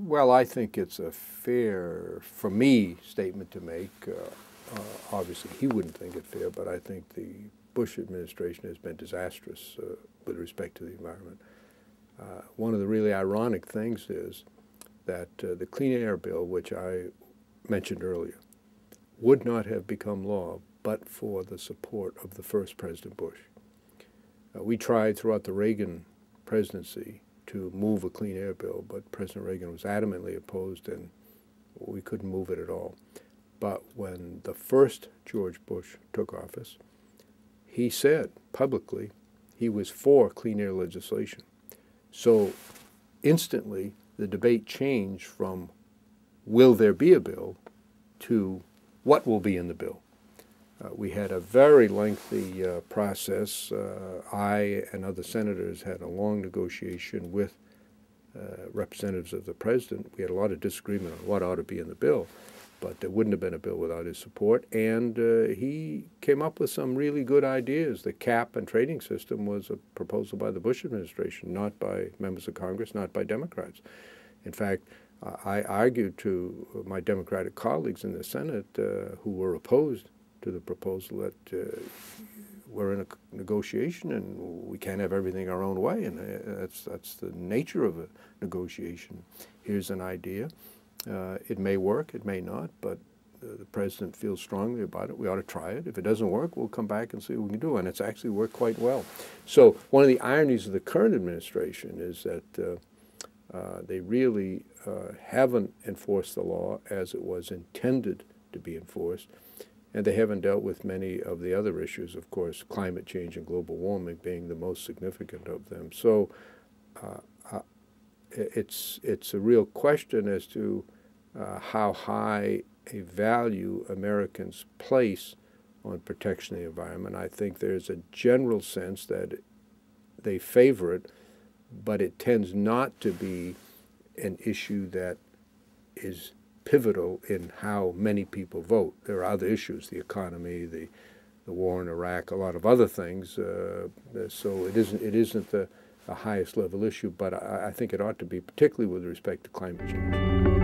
Well, I think it's a fair, for me, statement to make. Obviously, he wouldn't think it fair, but I think the Bush administration has been disastrous with respect to the environment. One of the really ironic things is that the Clean Air Bill, which I mentioned earlier, would not have become law but for the support of the first President Bush. We tried throughout the Reagan presidency to move a Clean Air Bill, but President Reagan was adamantly opposed and we couldn't move it at all. But when the first George Bush took office, he said publicly he was for clean air legislation. So instantly the debate changed from will there be a bill to what will be in the bill. We had a very lengthy process. I and other senators had a long negotiation with representatives of the president. We had a lot of disagreement on what ought to be in the bill, but there wouldn't have been a bill without his support. And he came up with some really good ideas. The cap and trading system was a proposal by the Bush administration, not by members of Congress, not by Democrats. In fact, I argued to my Democratic colleagues in the Senate who were opposed to the proposal that we're in a negotiation and we can't have everything our own way, and that's the nature of a negotiation. Here's an idea. It may work, it may not, but the president feels strongly about it. We ought to try it. If it doesn't work, we'll come back and see what we can do, and it's actually worked quite well. So one of the ironies of the current administration is that they really haven't enforced the law as it was intended to be enforced, and they haven't dealt with many of the other issues, of course, climate change and global warming being the most significant of them. So it's a real question as to how high a value Americans place on protection of the environment. I think there's a general sense that they favor it, but it tends not to be an issue that is pivotal in how many people vote. There are other issues, the economy, the war in Iraq, a lot of other things. So it isn't the highest level issue, but I think it ought to be, particularly with respect to climate change.